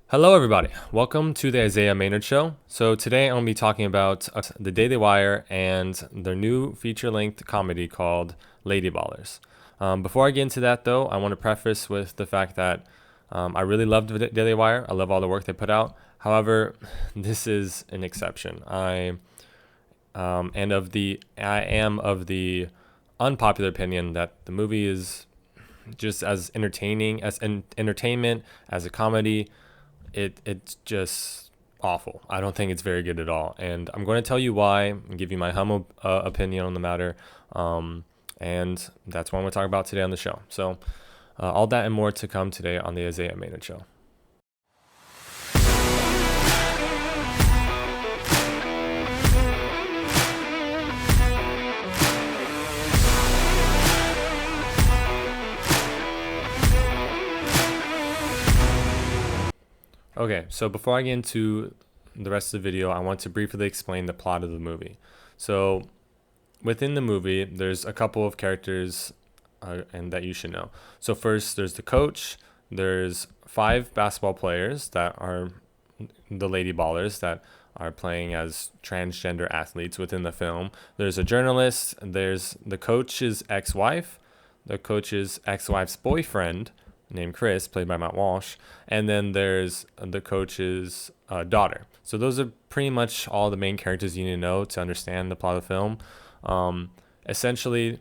Hello, everybody. Welcome to the Isaiah Maynard Show. So today I'm going to be talking about the Daily Wire and their new feature-length comedy called Lady Ballers. Before I get into that, though, I want to preface with the fact that I really love the Daily Wire. I love all the work they put out. However, this is an exception. I am of the unpopular opinion that the movie is just as entertaining as an entertainment as a comedy. It's just awful. I don't think it's very good at all, and I'm going to tell you why and give you my humble opinion on the matter. And that's what I'm going to talk about today on the show. So, all that and more to come today on the Isaiah Maynard Show. Okay, so before I get into the rest of the video, I want to briefly explain the plot of the movie. So, within the movie, there's a couple of characters and that you should know. So first, there's the coach. There's 5 basketball players that are the Lady Ballers that are playing as transgender athletes within the film. There's a journalist. There's the coach's ex-wife, the coach's ex-wife's boyfriend, named Chris, played by Matt Walsh, and then there's the coach's daughter. So those are pretty much all the main characters you need to know to understand the plot of the film. Essentially,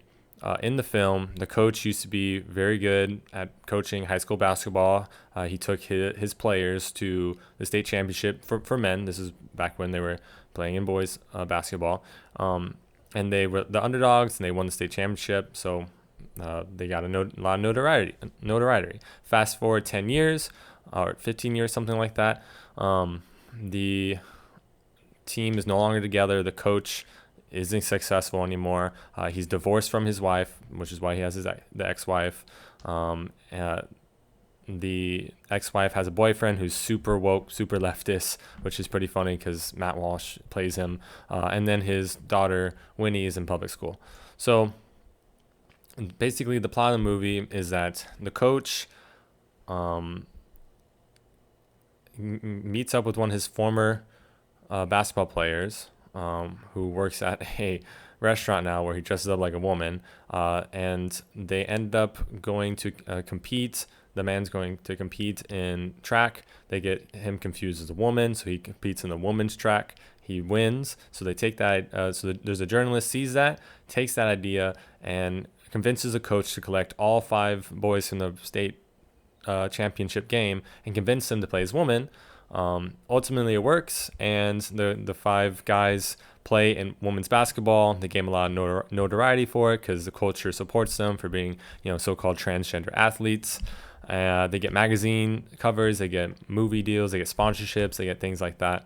in the film, the coach used to be very good at coaching high school basketball. He took his players to the state championship for men. This is back when they were playing in boys basketball. And they were the underdogs, and they won the state championship. So they got a lot of notoriety. Fast forward 10 years or 15 years, something like that. The team is no longer together. The coach isn't successful anymore. He's divorced from his wife, which is why he has the ex-wife. The ex-wife has a boyfriend who's super woke, super leftist, which is pretty funny because Matt Walsh plays him. And then his daughter, Winnie, is in public school. So basically, the plot of the movie is that the coach meets up with one of his former basketball players who works at a restaurant now where he dresses up like a woman, and they end up going to compete. The man's going to compete in track. They get him confused as a woman, so he competes in the women's track. He wins, so they take that. There's a journalist sees that, takes that idea, and convinces the coach to collect all 5 boys from the state championship game and convince them to play as women. Ultimately, it works, and the 5 guys play in women's basketball. They gain a lot of notoriety for it because the culture supports them for being, so-called transgender athletes. They get magazine covers, they get movie deals, they get sponsorships, they get things like that.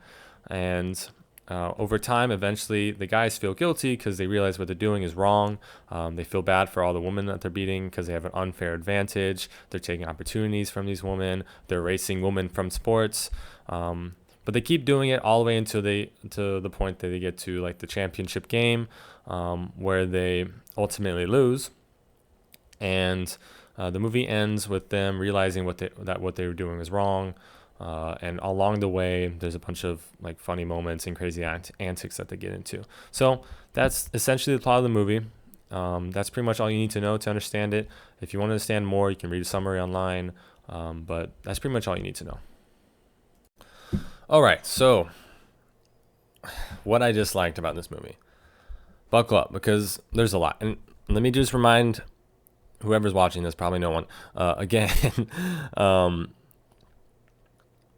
And over time, eventually, the guys feel guilty because they realize what they're doing is wrong. They feel bad for all the women that they're beating because they have an unfair advantage. They're taking opportunities from these women. They're erasing women from sports. But they keep doing it all the way to the point that they get to like the championship game, where they ultimately lose. And the movie ends with them realizing what they were doing was wrong. And along the way, there's a bunch of like funny moments and crazy antics that they get into. So that's essentially the plot of the movie. That's pretty much all you need to know to understand it. If you want to understand more, you can read a summary online. But that's pretty much all you need to know. All right, so what I disliked about this movie. Buckle up, because there's a lot. And let me just remind whoever's watching this, probably no one, again,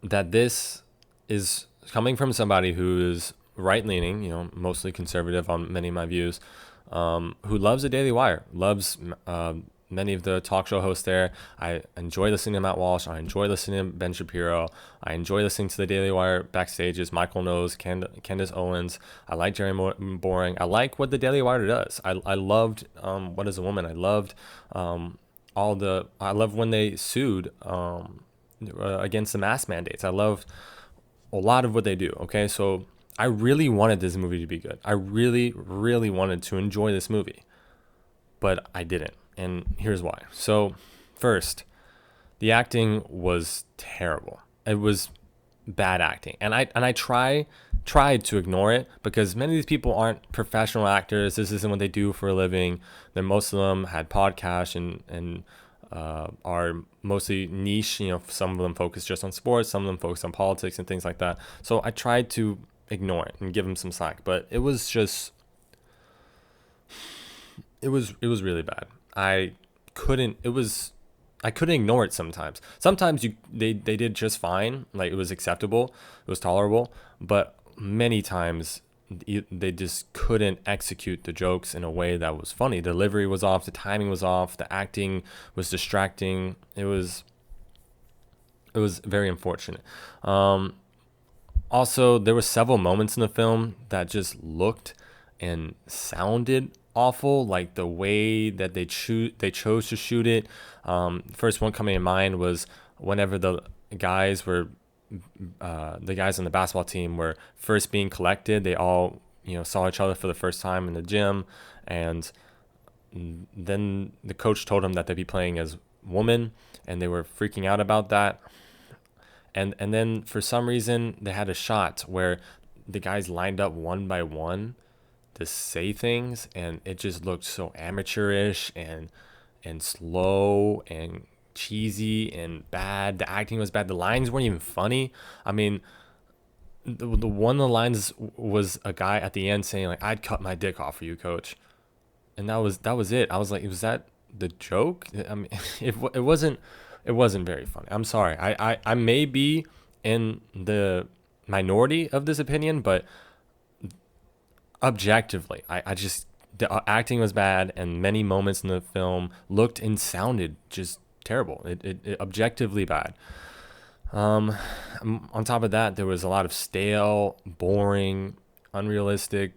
that this is coming from somebody who is right-leaning, mostly conservative on many of my views, who loves the Daily Wire, loves many of the talk show hosts there. I enjoy listening to Matt Walsh. I enjoy listening to Ben Shapiro. I enjoy listening to the Daily Wire backstages, Michael Knowles, Candace Owens. I like Jerry Boring. I like what the Daily Wire does. I loved What Is a Woman. I loved I love when they sued against the mask mandates. I love a lot of what they do. Okay, so I really wanted this movie to be good. I really, really wanted to enjoy this movie, but I didn't. And here's why. So first, the acting was terrible. it was bad acting, and I tried to ignore it because many of these people aren't professional actors. This isn't what they do for a living. Then most of them had podcasts and are mostly niche. Some of them focus just on sports, some of them focus on politics and things like that. So I tried to ignore it and give them some slack, but it was really bad. I couldn't. I couldn't ignore it sometimes. Sometimes they did just fine, like it was acceptable, it was tolerable, but many times they just couldn't execute the jokes in a way that was funny. The delivery was off, the timing was off, the acting was distracting. It was very unfortunate. Um, Also, there were several moments in the film that just looked and sounded awful, like the way that they chose to shoot it. First one coming in mind was whenever guys were the guys on the basketball team were first being collected. They all saw each other for the first time in the gym, and then the coach told them that they'd be playing as women, and they were freaking out about that. And then for some reason they had a shot where the guys lined up one by one to say things, and it just looked so amateurish and slow and cheesy and bad. The acting was bad. The lines weren't even funny. I mean, the one of the lines was a guy at the end saying like, "I'd cut my dick off for you, coach," and that was it. I was like, was that the joke? I mean, it wasn't very funny. I'm sorry. I may be in the minority of this opinion, but objectively, I just the acting was bad, and many moments in the film looked and sounded just terrible. It objectively bad. Um, on top of that, there was a lot of stale, boring, unrealistic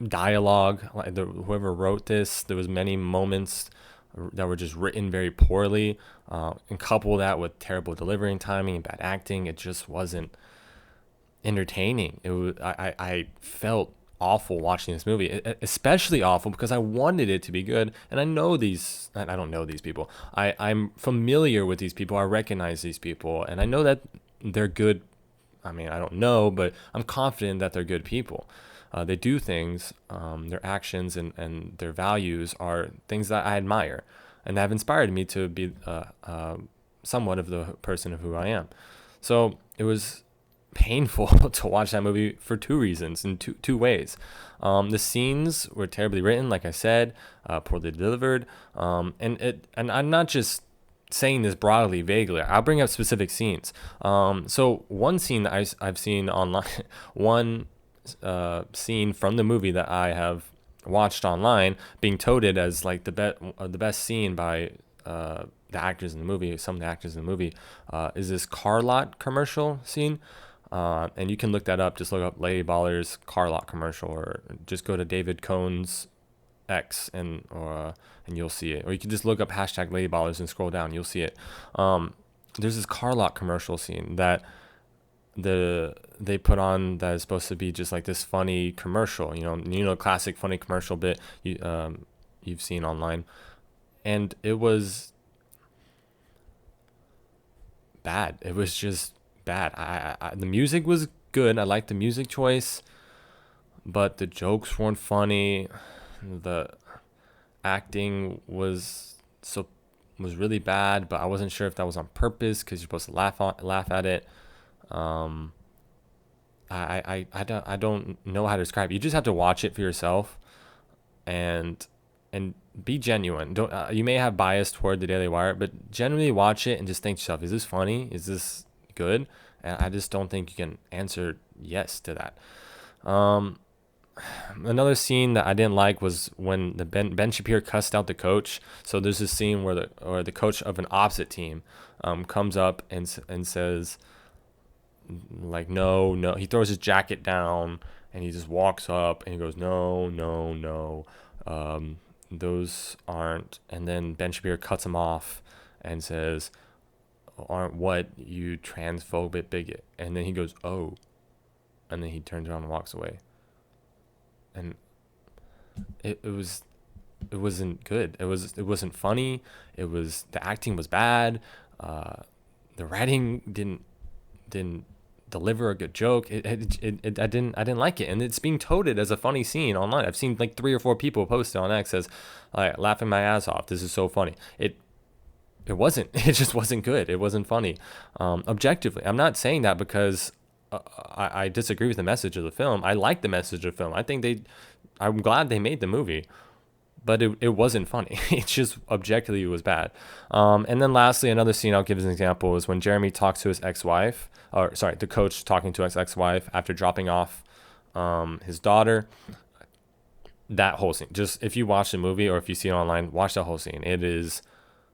dialogue. Like whoever wrote this, there was many moments that were just written very poorly, and couple that with terrible delivery and timing and bad acting. It just wasn't entertaining. It was I felt awful watching this movie, especially awful because I wanted it to be good, and I don't know these people. I'm familiar with these people. I recognize these people, and I know that they're good. I mean, I don't know, but I'm confident that they're good people. They do things, their actions and their values are things that I admire and have inspired me to be somewhat of the person of who I am. So it was painful to watch that movie for two reasons, in two ways. The scenes were terribly written, like I said, poorly delivered, and I'm not just saying this broadly, vaguely. I'll bring up specific scenes. So one scene that I've seen online, one scene from the movie that I have watched online, being touted as like the best scene by the actors in the movie, some of the actors in the movie, is this car lot commercial scene. And you can look that up. Just look up Lady Baller's car lot commercial, or just go to David Cohn's X and you'll see it. Or you can just look up hashtag Lady Ballers and scroll down. You'll see it. There's this car lot commercial scene that they put on that is supposed to be just like this funny commercial. Classic funny commercial bit you've seen online, and it was bad. It was just bad. The music was good. I liked the music choice, but the jokes weren't funny. The acting was really bad, but I wasn't sure if that was on purpose because you're supposed to laugh at it. Um, I don't know how to describe it. You just have to watch it for yourself, and be genuine. Don't You may have bias toward the Daily Wire, but generally watch it and just think to yourself, is this funny? Is this good? And I just don't think you can answer yes to that. Um, Another scene that I didn't like was when the Ben Shapiro cussed out the coach. So there's this scene where the coach of an opposite team comes up and says like, no, no. He throws his jacket down and he just walks up and he goes, no, no, no. Those aren't. And then Ben Shapiro cuts him off and says, aren't what, you transphobic bigot. And then he goes, oh. And then he turns around and walks away. And it wasn't good. It wasn't funny. The acting was bad. The writing didn't deliver a good joke. I didn't like it, and it's being touted as a funny scene online. I've seen like 3 or 4 people post it on X as like laughing my ass off. This is so funny. It wasn't. It just wasn't good. It wasn't funny. Objectively, I'm not saying that because I disagree with the message of the film. I like the message of the film. I'm glad they made the movie, but it wasn't funny. It's just objectively it was bad. And then lastly, another scene I'll give as an example is when Jeremy talks to his ex-wife, or sorry, the coach talking to his ex-wife after dropping off his daughter. That whole scene, just if you watch the movie or if you see it online, watch that whole scene. It is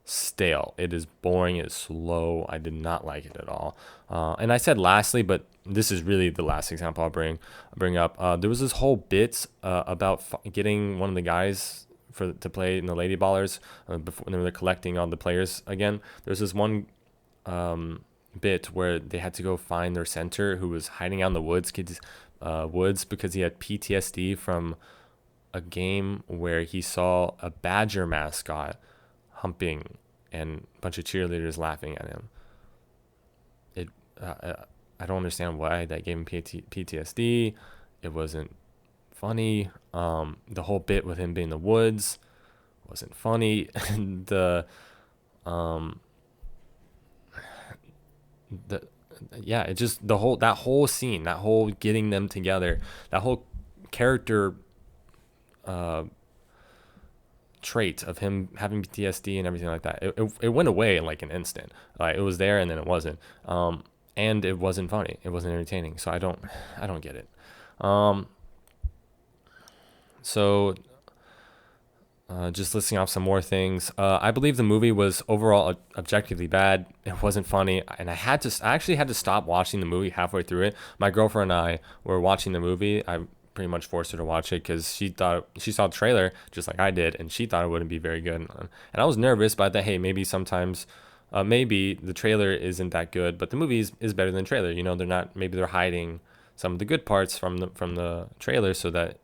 stale. It is boring. It is slow. I did not like it at all. And I said lastly, but this is really the last example I'll bring up. There was this whole bit about getting one of the guys to play in the Lady Ballers before they were collecting all the players again. There's this one bit where they had to go find their center who was hiding out in the woods because he had PTSD from a game where he saw a Badger mascot humping and a bunch of cheerleaders laughing at him. I don't understand why that gave him PTSD. It wasn't funny. The whole bit with him being in the woods wasn't funny. It just that whole scene, that whole getting them together, that whole character trait of him having PTSD and everything like that. It went away in like an instant. Like it was there and then it wasn't. And it wasn't funny. It wasn't entertaining. So I don't get it. Just listing off some more things. I believe the movie was overall objectively bad. It wasn't funny, and I actually had to stop watching the movie halfway through it. My girlfriend and I were watching the movie. I pretty much forced her to watch it because she thought she saw the trailer just like I did, and she thought it wouldn't be very good. And I was nervous, but hey, maybe sometimes. Maybe the trailer isn't that good, but the movie is better than the trailer. You know, they're hiding some of the good parts from the trailer so that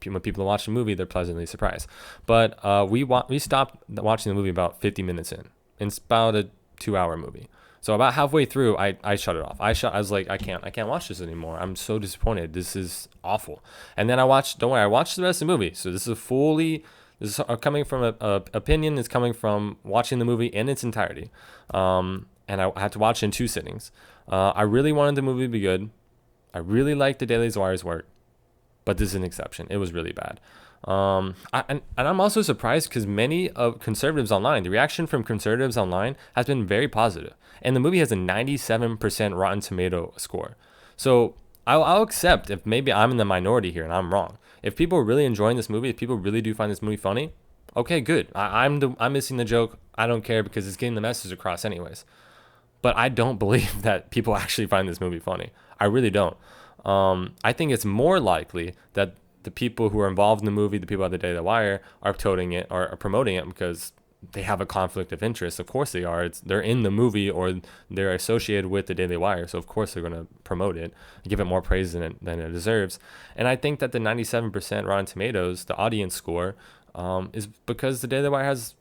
when people watch the movie, they're pleasantly surprised. But we stopped watching the movie about 50 minutes in. It's about a 2-hour movie. So about halfway through, I shut it off. I was like, I can't watch this anymore. I'm so disappointed. This is awful. And then I watched the rest of the movie. So this is coming from a opinion. It's coming from watching the movie in its entirety. And I had to watch it in 2 sittings. I really wanted the movie to be good. I really liked the DailyWires work, but this is an exception. It was really bad. And I'm also surprised because many of conservatives online, the reaction from conservatives online has been very positive. And the movie has a 97% Rotten Tomato score. So I'll accept if maybe I'm in the minority here and I'm wrong. If people are really enjoying this movie, if people really do find this movie funny, okay, good. I'm missing the joke. I don't care because it's getting the message across anyways. But I don't believe that people actually find this movie funny. I really don't. I think it's more likely that the people who are involved in the movie, the people at the Daily Wire, are toting it or are promoting it because they have a conflict of interest. Of course they are. They're in the movie or they're associated with the Daily Wire, so of course they're going to promote it, give it more praise than it deserves. And I think that the 97% Rotten Tomatoes, the audience score, is because the Daily Wire has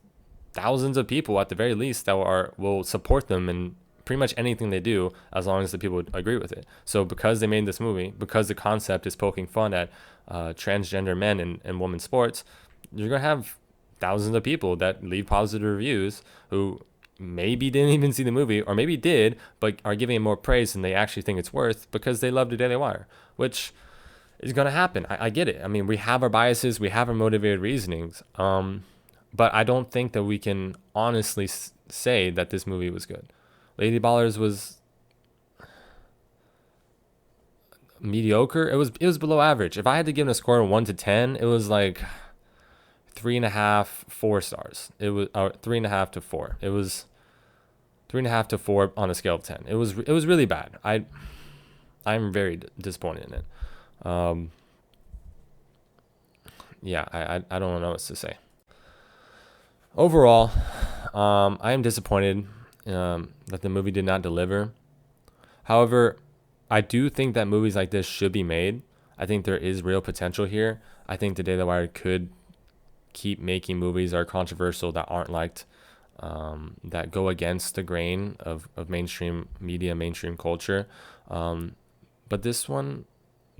thousands of people at the very least that will support them in pretty much anything they do as long as the people agree with it. So because they made this movie, because the concept is poking fun at transgender men and women's sports, you're going to have thousands of people that leave positive reviews who maybe didn't even see the movie or maybe did but are giving it more praise than they actually think it's worth because they love the Daily Wire, which is going to happen. I get it. I mean, we have our biases, we have our motivated reasonings, but I don't think that we can honestly say that this movie was good. Lady Ballers was mediocre. It was below average. If I had to give it a score of 1 to 10, it was like 3.5, 4 stars. It was 3.5 to 4. It was 3.5 to 4 on a scale of 10. It was really bad. I'm very disappointed in it. I don't know what to say. Overall, I am disappointed that the movie did not deliver. However, I do think that movies like this should be made. I think there is real potential here. I think the Daily Wire could keep making movies that are controversial, that aren't liked that go against the grain of mainstream media, mainstream culture. But this one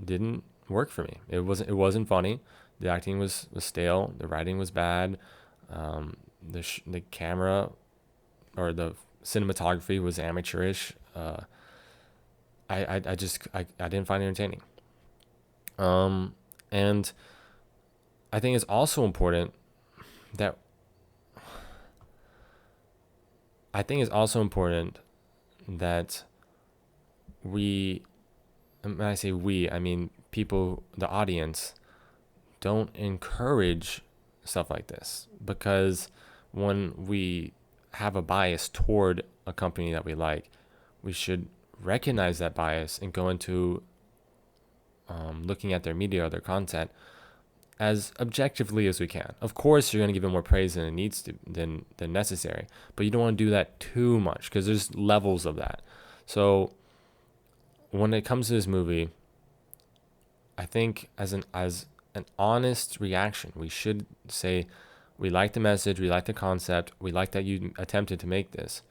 didn't work for me. It wasn't funny. The acting was stale. The writing was bad. The camera or the cinematography was amateurish. I didn't find it entertaining. And I think it's also important that we, and when I say we, I mean people, the audience, don't encourage stuff like this, because when we have a bias toward a company that we like, we should recognize that bias and go into looking at their media or their content as objectively as we can. Of course, you're going to give it more praise than it needs to, than necessary, but you don't want to do that too much, because there's levels of that. So when it comes to this movie, I think as an honest reaction, we should say we like the message, we like the concept, we like that you attempted to make this,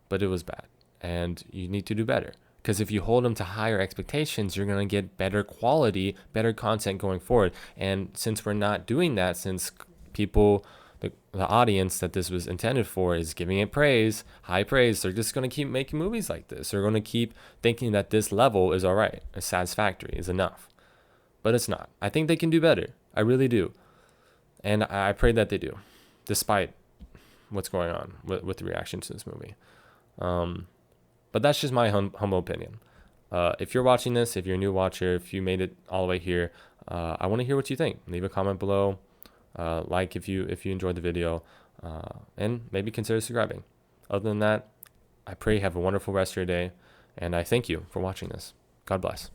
but it was bad, and you need to do better. Because if you hold them to higher expectations, you're going to get better quality, better content going forward. And since we're not doing that, since people, the audience that this was intended for is giving it praise, high praise, they're just going to keep making movies like this. They're going to keep thinking that this level is all right, is satisfactory, is enough. But it's not. I think they can do better. I really do. And I pray that they do, despite what's going on with the reaction to this movie. But that's just my humble opinion. If you're watching this, if you're a new watcher, if you made it all the way here, I want to hear what you think. Leave a comment below. Like if you enjoyed the video, and maybe consider subscribing. Other than that, I pray you have a wonderful rest of your day, and I thank you for watching this. God bless.